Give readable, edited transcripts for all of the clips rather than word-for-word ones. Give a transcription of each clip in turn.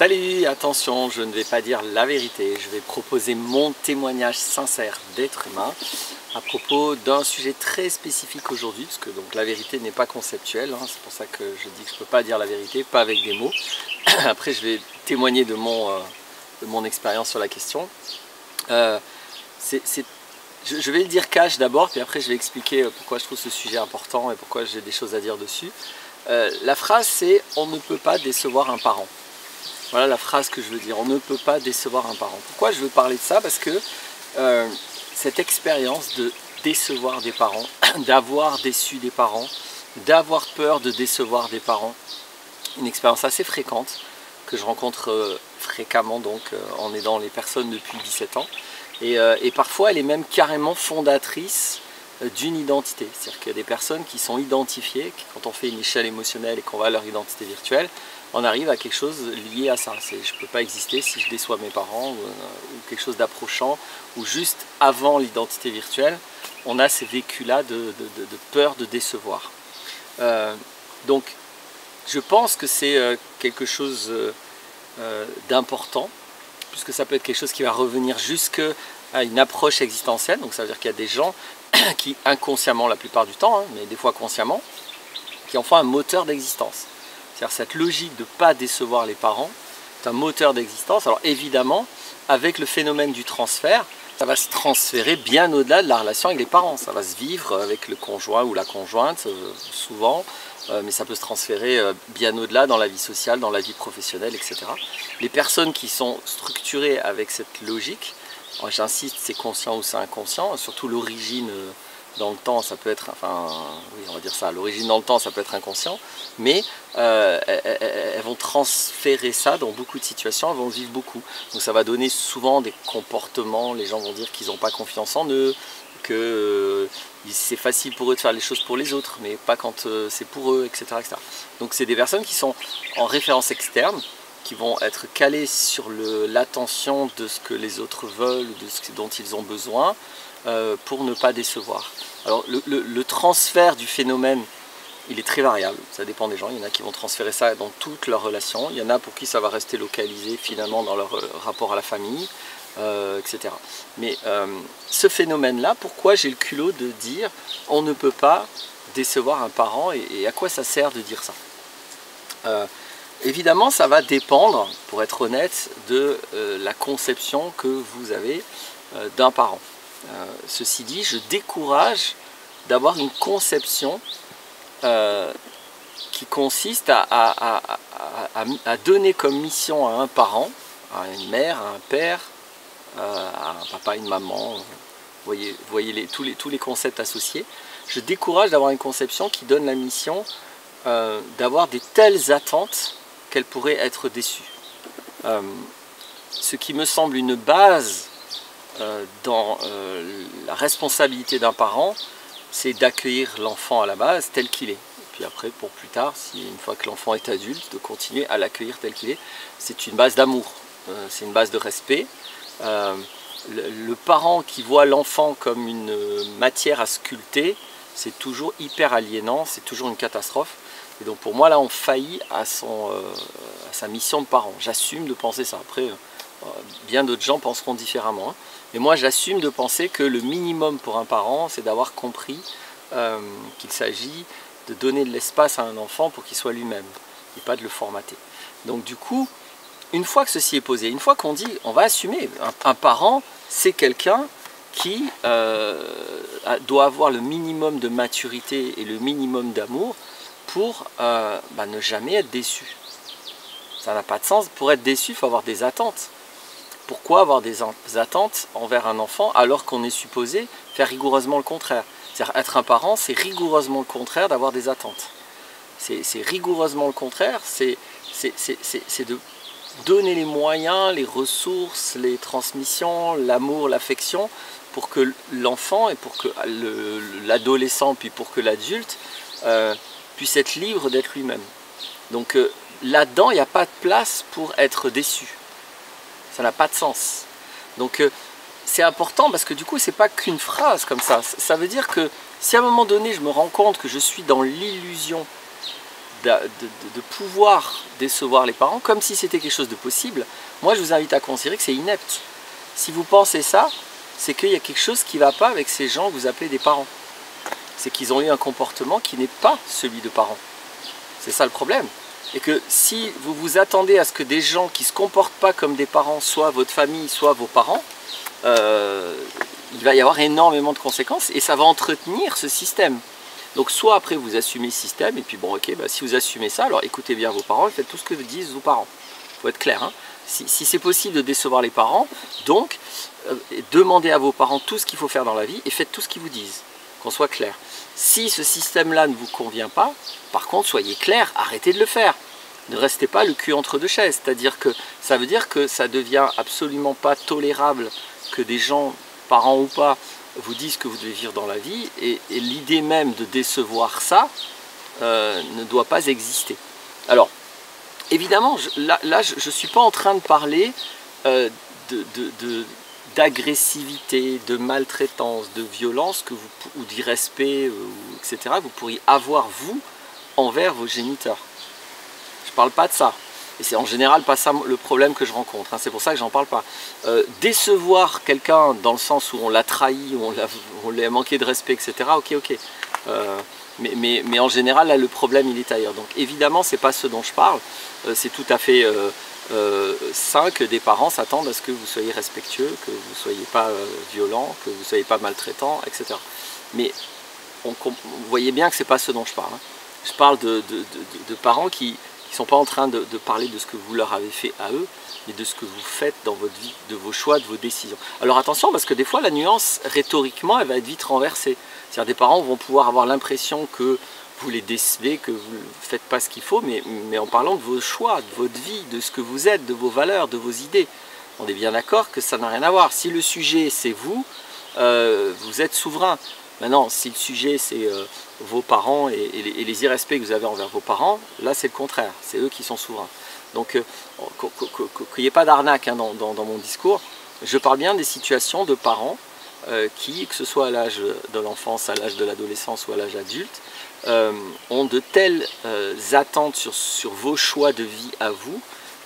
Salut, attention, je ne vais pas dire la vérité, je vais proposer mon témoignage sincère d'être humain à propos d'un sujet très spécifique aujourd'hui, parce que donc, la vérité n'est pas conceptuelle, c'est pour ça que je dis que je ne peux pas dire la vérité, pas avec des mots. Après je vais témoigner de mon expérience sur la question. Je vais le dire cash d'abord, puis après je vais expliquer pourquoi je trouve ce sujet important et pourquoi j'ai des choses à dire dessus. La phrase c'est « on ne peut pas décevoir un parent ». Voilà la phrase que je veux dire, on ne peut pas décevoir un parent. Pourquoi je veux parler de ça? Parce que cette expérience de décevoir des parents, d'avoir déçu des parents, d'avoir peur de décevoir des parents, une expérience assez fréquente que je rencontre fréquemment donc en aidant les personnes depuis 17 ans. Et parfois elle est même carrément fondatrice d'une identité. C'est-à-dire qu'il y a des personnes qui sont identifiées, quand on fait une échelle émotionnelle et qu'on va à leur identité virtuelle, on arrive à quelque chose lié à ça. Je ne peux pas exister si je déçois mes parents ou quelque chose d'approchant, ou juste avant l'identité virtuelle, on a ces vécus-là de peur de décevoir. Donc je pense que c'est quelque chose d'important, puisque ça peut être quelque chose qui va revenir jusqu'à une approche existentielle. Donc ça veut dire qu'il y a des gens qui inconsciemment la plupart du temps, mais des fois consciemment, qui en font un moteur d'existence. C'est-à-dire cette logique de ne pas décevoir les parents, c'est un moteur d'existence. Alors évidemment, avec le phénomène du transfert, ça va se transférer bien au-delà de la relation avec les parents. Ça va se vivre avec le conjoint ou la conjointe, souvent, mais ça peut se transférer bien au-delà dans la vie sociale, dans la vie professionnelle, etc. Les personnes qui sont structurées avec cette logique, j'insiste, c'est conscient ou c'est inconscient, surtout l'origine dans le temps, ça peut être, enfin, oui, on va dire ça, l'origine dans le temps, ça peut être inconscient, mais elles vont transférer ça dans beaucoup de situations, elles vont vivre beaucoup. Donc ça va donner souvent des comportements, les gens vont dire qu'ils n'ont pas confiance en eux, que c'est facile pour eux de faire les choses pour les autres, mais pas quand c'est pour eux, etc., etc. Donc c'est des personnes qui sont en référence externe, qui vont être calés sur l'attention de ce que les autres veulent, de ce dont ils ont besoin, pour ne pas décevoir. Alors le transfert du phénomène, il est très variable, ça dépend des gens. Il y en a qui vont transférer ça dans toutes leurs relations, il y en a pour qui ça va rester localisé finalement dans leur rapport à la famille, etc. Mais ce phénomène-là, pourquoi j'ai le culot de dire on ne peut pas décevoir un parent et à quoi ça sert de dire ça? Évidemment, ça va dépendre, pour être honnête, de la conception que vous avez d'un parent. Ceci dit, je décourage d'avoir une conception qui consiste à donner comme mission à un parent, à une mère, à un père, à un papa, une maman, vous voyez tous les concepts associés. Je décourage d'avoir une conception qui donne la mission d'avoir des telles attentes qu'elle pourrait être déçue. Ce qui me semble une base dans la responsabilité d'un parent, c'est d'accueillir l'enfant à la base tel qu'il est. Et puis après, pour plus tard, une fois que l'enfant est adulte, de continuer à l'accueillir tel qu'il est. C'est une base d'amour, c'est une base de respect. Le parent qui voit l'enfant comme une matière à sculpter, c'est toujours hyper aliénant, c'est toujours une catastrophe. Et donc pour moi là on faillit à sa mission de parent. J'assume de penser ça. Après bien d'autres gens penseront différemment. Mais moi j'assume de penser que le minimum pour un parent c'est d'avoir compris qu'il s'agit de donner de l'espace à un enfant pour qu'il soit lui-même et pas de le formater. Donc du coup, une fois que ceci est posé, une fois qu'on dit on va assumer, un parent c'est quelqu'un qui doit avoir le minimum de maturité et le minimum d'amour pour ne jamais être déçu. Ça n'a pas de sens. Pour être déçu, il faut avoir des attentes. Pourquoi avoir des attentes envers un enfant alors qu'on est supposé faire rigoureusement le contraire? C'est-à-dire être un parent, c'est rigoureusement le contraire d'avoir des attentes. C'est rigoureusement le contraire, c'est de donner les moyens, les ressources, les transmissions, l'amour, l'affection pour que l'enfant et pour que l'adolescent, puis pour que l'adulte puisse être libre d'être lui-même. Donc là-dedans, il n'y a pas de place pour être déçu. Ça n'a pas de sens. Donc c'est important parce que du coup, c'est pas qu'une phrase comme ça. Ça veut dire que si à un moment donné, je me rends compte que je suis dans l'illusion de pouvoir décevoir les parents, comme si c'était quelque chose de possible, moi je vous invite à considérer que c'est inepte. Si vous pensez ça, c'est qu'il y a quelque chose qui ne va pas avec ces gens que vous appelez des parents. C'est qu'ils ont eu un comportement qui n'est pas celui de parents. C'est ça le problème. Et que si vous vous attendez à ce que des gens qui ne se comportent pas comme des parents, soit votre famille, soit vos parents, il va y avoir énormément de conséquences et ça va entretenir ce système. Donc soit après vous assumez le système et puis bon ok, bah, si vous assumez ça, alors écoutez bien vos parents et faites tout ce que vous disent vos parents. Il faut être clair, hein. Si c'est possible de décevoir les parents, donc demandez à vos parents tout ce qu'il faut faire dans la vie et faites tout ce qu'ils vous disent, qu'on soit clair. Si ce système-là ne vous convient pas, par contre soyez clair, arrêtez de le faire. Ne restez pas le cul entre deux chaises, c'est-à-dire que ça veut dire que ça devient absolument pas tolérable que des gens, parents ou pas, vous disent que vous devez vivre dans la vie et l'idée même de décevoir ça ne doit pas exister. Alors, évidemment, là je ne suis pas en train de parler d'agressivité, de maltraitance, de violence ou d'irrespect, etc. que vous pourriez avoir, vous, envers vos géniteurs. Je ne parle pas de ça. Et c'est en général pas ça le problème que je rencontre, hein. C'est pour ça que j'en parle pas. Décevoir quelqu'un dans le sens où on l'a trahi, où on lui a manqué de respect, etc. Ok. Mais en général, là, le problème, il est ailleurs. Donc évidemment, c'est pas ce dont je parle. C'est tout à fait sain que des parents s'attendent à ce que vous soyez respectueux, que vous ne soyez pas violent, que vous ne soyez pas maltraitant, etc. Mais vous voyez bien que c'est pas ce dont je parle, hein. Je parle de parents qui ne sont pas en train de parler de ce que vous leur avez fait à eux, mais de ce que vous faites dans votre vie, de vos choix, de vos décisions. Alors attention, parce que des fois la nuance, rhétoriquement, elle va être vite renversée. C'est-à-dire des parents vont pouvoir avoir l'impression que vous les décevez, que vous ne faites pas ce qu'il faut, mais en parlant de vos choix, de votre vie, de ce que vous êtes, de vos valeurs, de vos idées. On est bien d'accord que ça n'a rien à voir. Si le sujet c'est vous, vous êtes souverain. Maintenant, si le sujet c'est vos parents et les irrespects que vous avez envers vos parents, là c'est le contraire, c'est eux qui sont souverains. Donc qu'il n'y ait pas d'arnaque, hein, dans mon discours, je parle bien des situations de parents qui, que ce soit à l'âge de l'enfance, à l'âge de l'adolescence ou à l'âge adulte, ont de telles attentes sur vos choix de vie à vous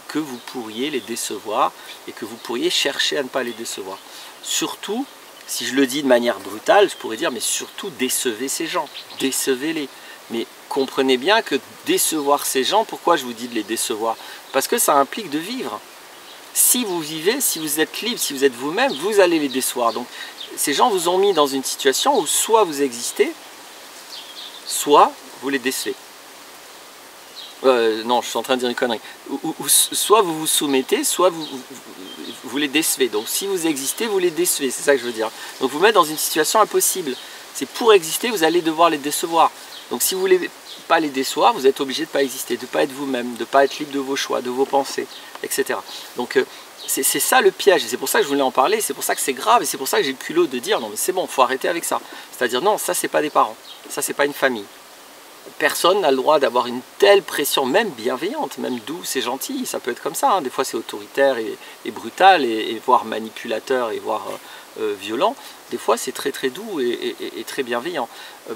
que vous pourriez les décevoir et que vous pourriez chercher à ne pas les décevoir. Surtout, si je le dis de manière brutale, je pourrais dire, mais surtout décevez ces gens, décevez-les. Mais comprenez bien que décevoir ces gens, pourquoi je vous dis de les décevoir? Parce que ça implique de vivre. Si vous vivez, si vous êtes libre, si vous êtes vous-même, vous allez les décevoir. Donc ces gens vous ont mis dans une situation où soit vous existez, soit vous les décevez. Non, je suis en train de dire une connerie. Soit vous vous soumettez, soit vous les décevez. Donc si vous existez, vous les décevez, c'est ça que je veux dire. Donc vous mettez dans une situation impossible. C'est pour exister, vous allez devoir les décevoir. Donc si vous ne voulez pas les décevoir, vous êtes obligé de ne pas exister, de ne pas être vous-même, de ne pas être libre de vos choix, de vos pensées, etc. Donc c'est ça le piège, et c'est pour ça que je voulais en parler, c'est pour ça que c'est grave, et c'est pour ça que j'ai le culot de dire non mais c'est bon, il faut arrêter avec ça. C'est-à-dire non, ça c'est pas des parents, ça c'est pas une famille. Personne n'a le droit d'avoir une telle pression, même bienveillante, même douce et gentille, ça peut être comme ça, hein. Des fois c'est autoritaire et brutal, et voire manipulateur, et voire violent. Des fois c'est très très doux et très bienveillant.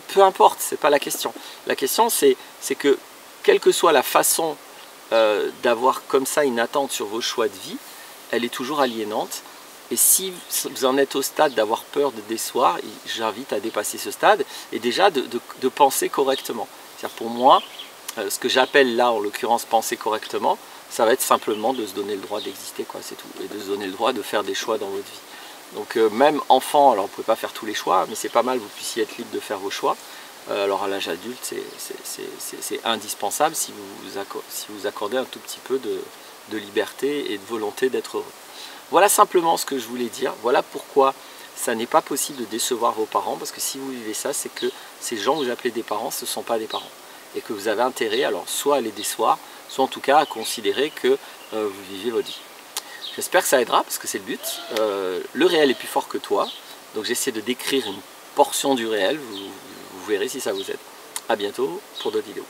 Peu importe, c'est pas la question. La question c'est que, quelle que soit la façon d'avoir comme ça une attente sur vos choix de vie, elle est toujours aliénante. Et si vous en êtes au stade d'avoir peur de décevoir, j'invite à dépasser ce stade et déjà de penser correctement. C'est-à-dire pour moi, ce que j'appelle là en l'occurrence penser correctement, ça va être simplement de se donner le droit d'exister, quoi, c'est tout. Et de se donner le droit de faire des choix dans votre vie. Donc même enfant, alors vous ne pouvez pas faire tous les choix, mais c'est pas mal que vous puissiez être libre de faire vos choix. Alors à l'âge adulte, c'est indispensable si vous accordez un tout petit peu de liberté et de volonté d'être heureux. Voilà simplement ce que je voulais dire. Voilà pourquoi ça n'est pas possible de décevoir vos parents, parce que si vous vivez ça, c'est que ces gens que vous appelez des parents, ce ne sont pas des parents. Et que vous avez intérêt, alors soit à les décevoir, soit en tout cas à considérer que vous vivez votre vie. J'espère que ça aidera, parce que c'est le but. Le réel est plus fort que toi, donc j'essaie de décrire une portion du réel, vous verrez si ça vous aide. A bientôt pour d'autres vidéos.